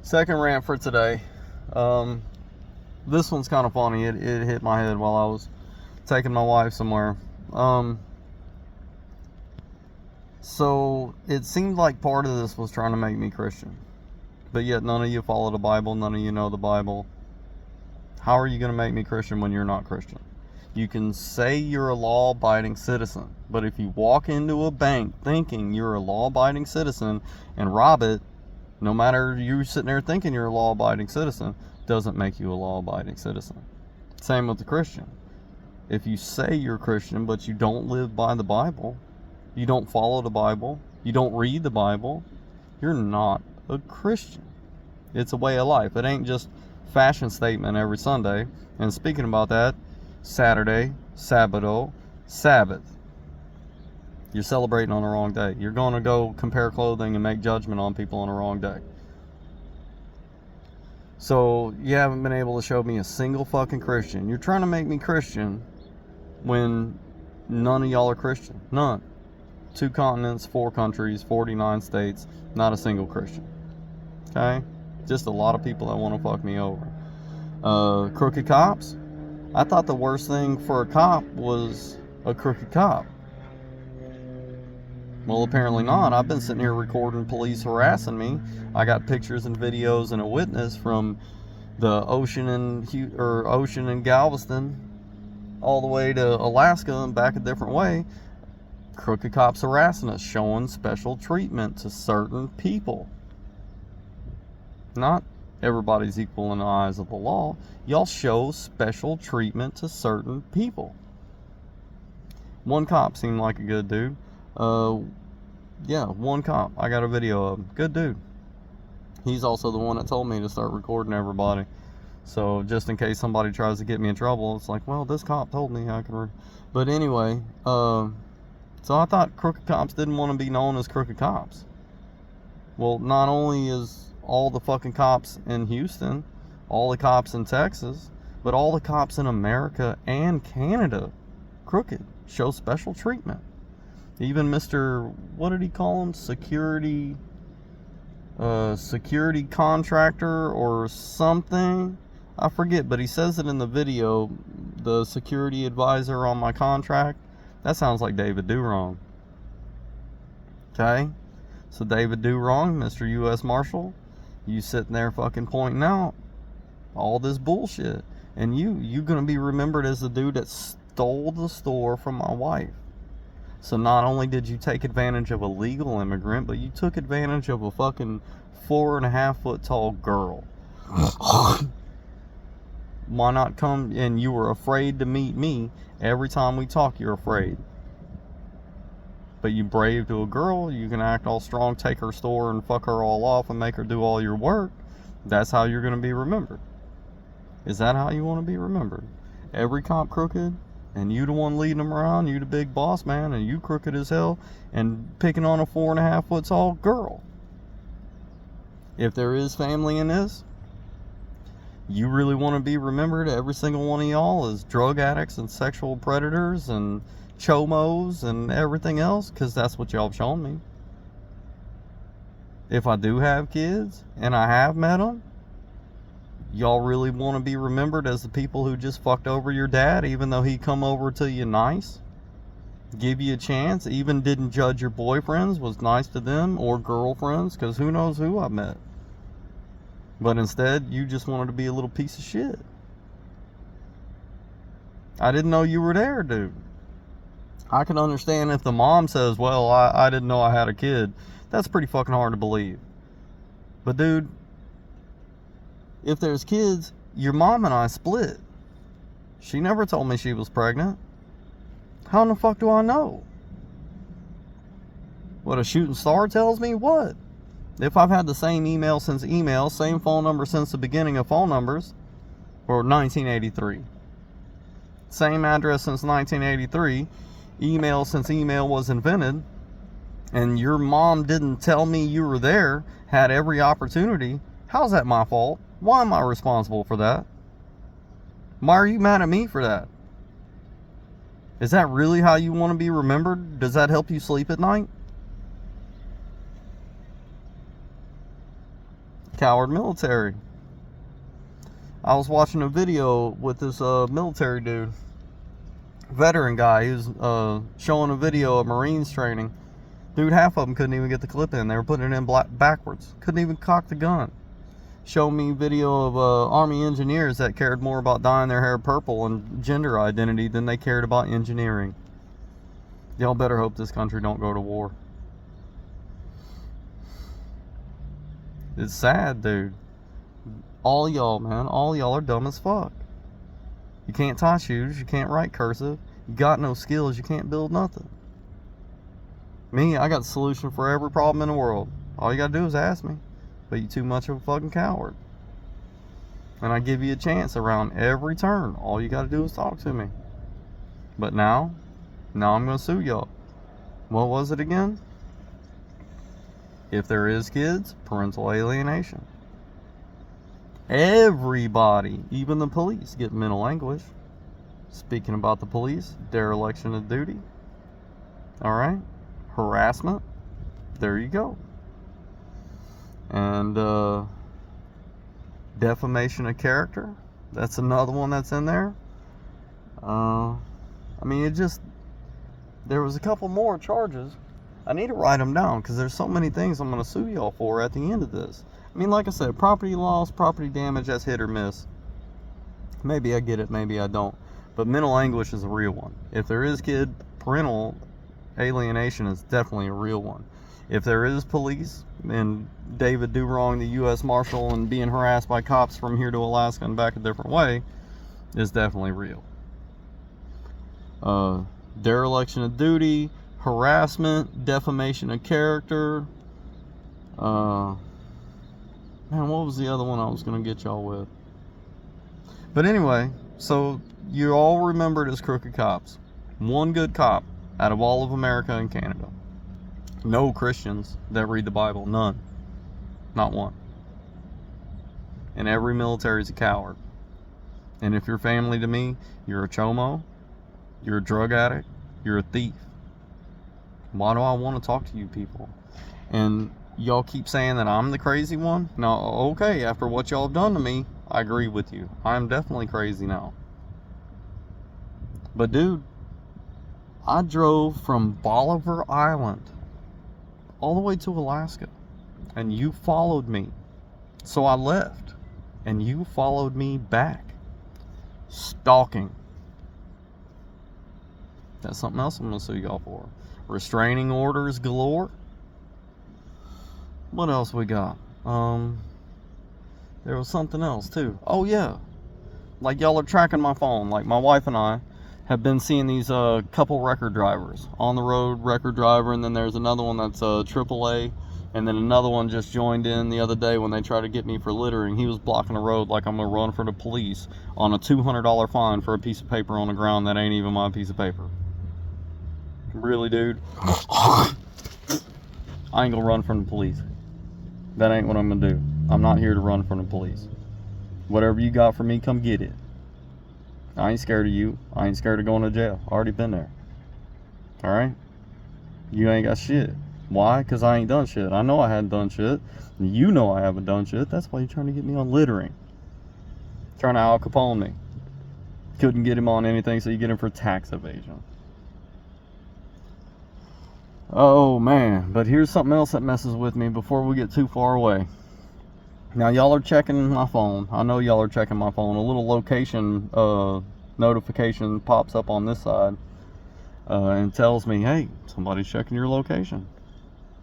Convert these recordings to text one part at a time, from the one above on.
Second rant for today. This one's kind of funny. It hit my head while I was taking my wife somewhere. So it seemed like part of this was trying to make me Christian. But yet none of you follow the Bible. None of you know the Bible. How are you going to make me Christian when you're not Christian? You can say you're a law-abiding citizen. But if you walk into a bank thinking you're a law-abiding citizen and rob it, no matter you sitting there thinking you're a law-abiding citizen, doesn't make you a law-abiding citizen. Same with the Christian. If you say you're Christian but you don't live by the Bible, you don't follow the Bible, you don't read the Bible, you're not a Christian. It's a way of life. It ain't just fashion statement every Sunday. And speaking about that, Saturday, Sabbato, Sabbath. You're celebrating on the wrong day. You're going to go compare clothing and make judgment on people on the wrong day. So you haven't been able to show me a single fucking Christian. You're trying to make me Christian when none of y'all are Christian. None. 2 continents, 4 countries, 49 states, not a single Christian. Okay? Just a lot of people that want to fuck me over. Crooked cops. I thought the worst thing for a cop was a crooked cop. Well, apparently not. I've been sitting here recording police harassing me. I got pictures and videos and a witness from the ocean in Galveston all the way to Alaska and back a different way. Crooked cops harassing us, showing special treatment to certain people. Not everybody's equal in the eyes of the law. Y'all show special treatment to certain people. One cop seemed like a good dude. Yeah, one cop. I got a video of him. Good dude. He's also the one that told me to start recording everybody. So just in case somebody tries to get me in trouble, it's like, well, this cop told me I can. But anyway, so I thought crooked cops didn't want to be known as crooked cops. Well, not only is all the fucking cops in Houston, all the cops in Texas, but all the cops in America and Canada crooked. Show special treatment. Even Mr. what did he call him? Security contractor or something. I forget, but he says it in the video. The security advisor on my contract. That sounds like David Do Wrong. Okay? So David Do Wrong, Mr. U.S. Marshal, you sitting there fucking pointing out all this bullshit. And you gonna be remembered as the dude that stole the store from my wife. So not only did you take advantage of a legal immigrant, but you took advantage of a fucking 4.5 foot tall girl. Why not come? And you were afraid to meet me. Every time we talk, you're afraid. But you brave to a girl, you can act all strong, take her store and fuck her all off and make her do all your work. That's how you're going to be remembered. Is that how you want to be remembered? Every cop crooked? And you the one leading them around, you the big boss man, and you crooked as hell, and picking on a 4.5 foot tall girl. If there is family in this, you really want to be remembered, every single one of y'all, as drug addicts and sexual predators and chomos and everything else, because that's what y'all have shown me. If I do have kids, and I have met them, y'all really want to be remembered as the people who just fucked over your dad, even though he come over to you nice, give you a chance, even didn't judge your boyfriends, was nice to them, or girlfriends, because who knows who I met. But instead, you just wanted to be a little piece of shit. I didn't know you were there, dude. I can understand if the mom says, well, I didn't know I had a kid. That's pretty fucking hard to believe. But dude, if there's kids, your mom and I split. She never told me she was pregnant. How in the fuck do I know? What, a shooting star tells me? What? If I've had the same email since email, same phone number since the beginning of phone numbers, or 1983. Same address since 1983, email since email was invented, and your mom didn't tell me you were there, had every opportunity, how's that my fault? Why am I responsible for that? Why are you mad at me for that? Is that really how you want to be remembered? Does that help you sleep at night? Coward military. I was watching a video with this military dude, veteran guy. He was showing a video of Marines training. Dude, half of them couldn't even get the clip in. They were putting it in backwards. Couldn't even cock the gun. Showed me video of Army engineers that cared more about dyeing their hair purple and gender identity than they cared about engineering. Y'all better hope this country don't go to war. It's sad, dude. All y'all, man, all y'all are dumb as fuck. You can't tie shoes, you can't write cursive, you got no skills, you can't build nothing. Me, I got the solution for every problem in the world. All you gotta do is ask me. But you too much of a fucking coward. And I give you a chance around every turn. All you gotta do is talk to me. But now I'm gonna sue y'all. What was it again? If there is kids, parental alienation. Everybody, even the police, get mental anguish. Speaking about the police, dereliction of duty. Alright? Harassment. There you go. And defamation of character. That's another one that's in there. I mean, there was a couple more charges. I need to write them down because there's so many things I'm going to sue y'all for at the end of this. I mean, like I said, property loss, property damage, that's hit or miss. Maybe I get it, maybe I don't. But mental anguish is a real one. If there is parental alienation is definitely a real one. If there is police and David Do Wrong, the U.S. Marshal, and being harassed by cops from here to Alaska and back a different way, is definitely real. Dereliction of duty, harassment, defamation of character. Man, what was the other one I was going to get y'all with? But anyway, so you all remembered as crooked cops. One good cop out of all of America and Canada. No Christians that read the Bible. None. Not one. And every military is a coward. And if you're family to me, you're a chomo, you're a drug addict, you're a thief. Why do I want to talk to you people? And y'all keep saying that I'm the crazy one. Now, okay, after what y'all have done to me, I agree with you. I'm definitely crazy now. But dude, I drove from Bolivar Island all the way to Alaska, and you followed me. So I left, and you followed me back. Stalking. That's something else I'm going to sue y'all for. Restraining orders galore. What else we got? There was something else too. Oh yeah, like y'all are tracking my phone. Like my wife and I have been seeing these couple record drivers on the road, record driver, and then there's another one that's AAA, and then another one just joined in the other day when they tried to get me for littering. He was blocking the road like I'm gonna run for the police on a $200 fine for a piece of paper on the ground that ain't even my piece of paper. Really, dude? I ain't gonna run from the police. That ain't what I'm gonna do. I'm not here to run from the police. Whatever you got for me, come get it. I ain't scared of you. I ain't scared of going to jail. Already been there. Alright? You ain't got shit. Why? Because I ain't done shit. I know I hadn't done shit. You know I haven't done shit. That's why you're trying to get me on littering. Trying to Al Capone me. Couldn't get him on anything, so you get him for tax evasion. Oh man, but here's something else that messes with me before we get too far away. Now y'all are checking my phone. I know y'all are checking my phone. A little location notification pops up on this side and tells me, hey, somebody's checking your location.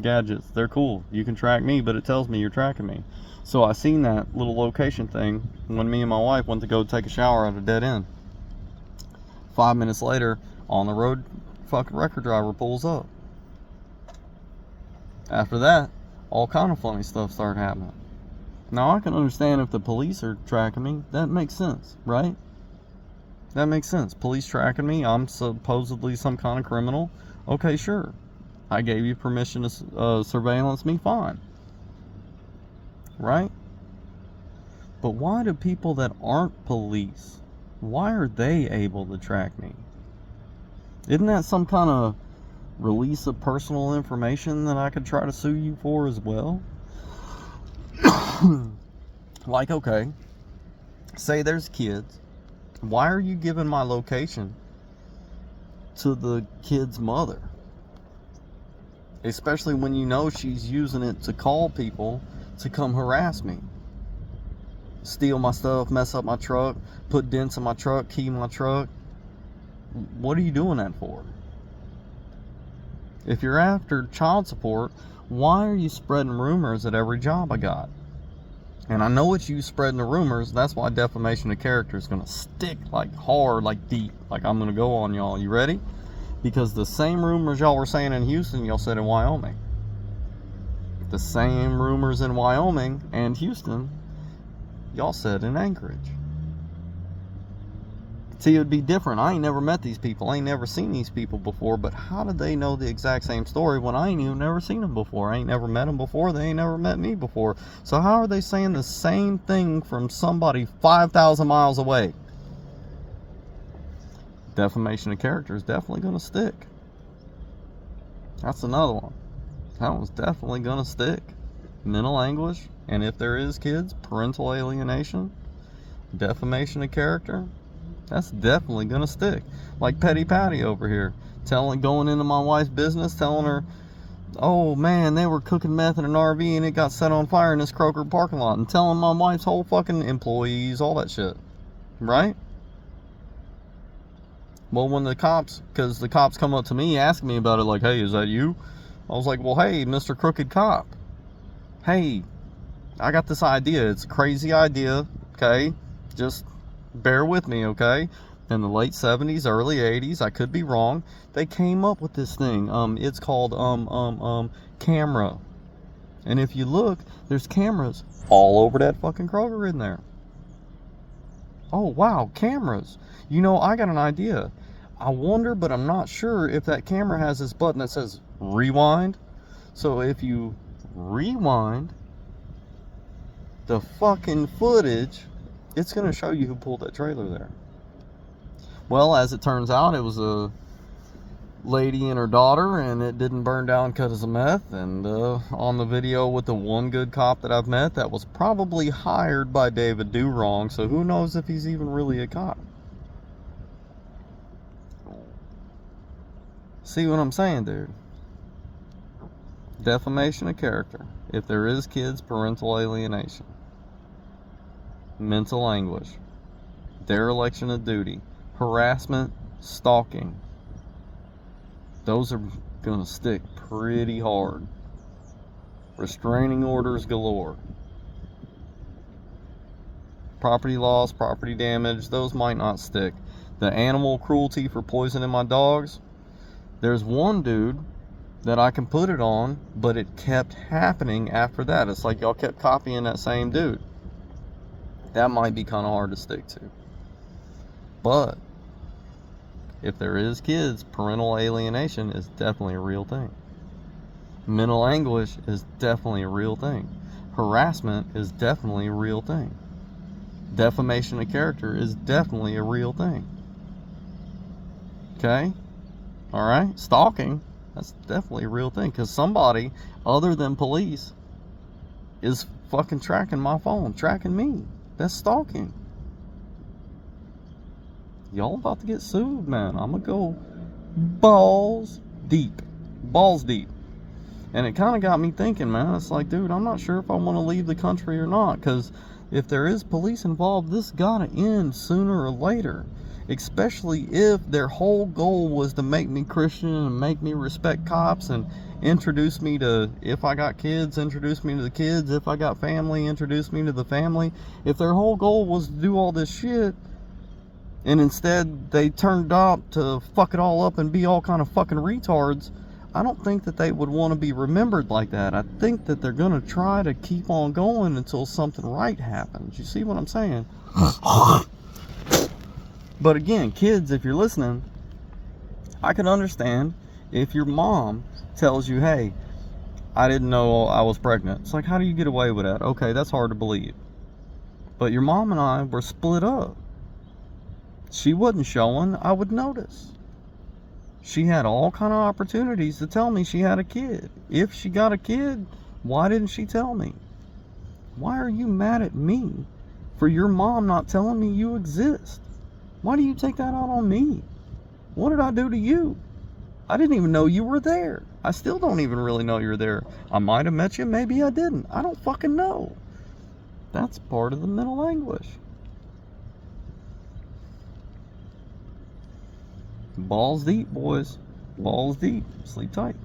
Gadgets, they're cool. You can track me, but it tells me you're tracking me. So I seen that little location thing when me and my wife went to go take a shower at a dead end. 5 minutes later, on the road, fucking record driver pulls up. After that, all kind of funny stuff started happening. Now I can understand if the police are tracking me. That makes sense, right? That makes sense. Police tracking me. I'm supposedly some kind of criminal. Okay, sure. I gave you permission to surveillance me. Fine. Right? But why do people that aren't police, why are they able to track me? Isn't that some kind of release of personal information that I could try to sue you for as well? Like, okay, say there's kids. Why are you giving my location to the kid's mother? Especially when you know she's using it to call people to come harass me. Steal my stuff, mess up my truck, put dents in my truck, key my truck. What are you doing that for? If you're after child support, why are you spreading rumors at every job I got? And I know it's you spreading the rumors. That's why defamation of character is going to stick like hard, like deep. Like I'm going to go on y'all. You ready? Because the same rumors y'all were saying in Houston, y'all said in Wyoming. The same rumors in Wyoming and Houston, y'all said in Anchorage. See, it would be different. I ain't never met these people. I ain't never seen these people before. But how did they know the exact same story when I ain't even never seen them before? I ain't never met them before. They ain't never met me before. So how are they saying the same thing from somebody 5,000 miles away? Defamation of character is definitely going to stick. That's another one. That one's definitely going to stick. Mental anguish, and if there is kids, parental alienation, defamation of character, that's definitely going to stick. Like Petty Patty over here, going into my wife's business, telling her, oh man, they were cooking meth in an RV and it got set on fire in this Kroger parking lot, and telling my wife's whole fucking employees, all that shit. Right? Well, when because the cops come up to me asking me about it, like, hey, is that you? I was like, well, hey, Mr. Crooked Cop. Hey, I got this idea. It's a crazy idea, okay? Just bear with me, okay? In the late 70s, early 80s, I could be wrong, they came up with this thing. It's called, camera. And if you look, there's cameras all over that fucking Kroger in there. Oh, wow, cameras. You know, I got an idea. I wonder, but I'm not sure if that camera has this button that says rewind. So if you rewind the fucking footage, it's going to show you who pulled that trailer there. Well, as it turns out, it was a lady and her daughter, and it didn't burn down because of meth. And on the video with the one good cop that I've met, that was probably hired by David Do Wrong, so who knows if he's even really a cop. See what I'm saying, dude? Defamation of character. If there is kids, parental alienation. Mental anguish. Dereliction of duty. Harassment. Stalking. Those are going to stick pretty hard. Restraining orders galore. Property loss, property damage, those might not stick. The animal cruelty for poisoning my dogs. There's one dude that I can put it on, but it kept happening after that. It's like y'all kept copying that same dude. That might be kind of hard to stick to. But if there is kids, parental alienation is definitely a real thing. Mental anguish is definitely a real thing. Harassment is definitely a real thing. Defamation of character is definitely a real thing. Okay? Alright? Stalking, that's definitely a real thing. Because somebody other than police is fucking tracking my phone, tracking me. That's stalking. Y'all about to get sued, man. I'm gonna go balls deep. Balls deep. And it kind of got me thinking, man. It's like, dude, I'm not sure if I want to leave the country or not. Because if there is police involved, this gotta end sooner or later. Especially if their whole goal was to make me Christian and make me respect cops and introduce me to, if I got kids, introduce me to the kids. If I got family, introduce me to the family. If their whole goal was to do all this shit, and instead they turned out to fuck it all up and be all kind of fucking retards, I don't think that they would want to be remembered like that. I think that they're going to try to keep on going until something right happens. You see what I'm saying? But again, kids, if you're listening, I can understand if your mom tells you, hey, I didn't know I was pregnant. It's like, how do you get away with that? Okay, that's hard to believe. But your mom and I were split up. She wasn't showing, I would notice. She had all kind of opportunities to tell me she had a kid. If she got a kid, why didn't she tell me? Why are you mad at me for your mom not telling me you exist? Why do you take that out on me? What did I do to you? I didn't even know you were there. I still don't even really know you're there. I might have met you, maybe I didn't. I don't fucking know. That's part of the mental anguish. Balls deep, boys. Balls deep. Sleep tight.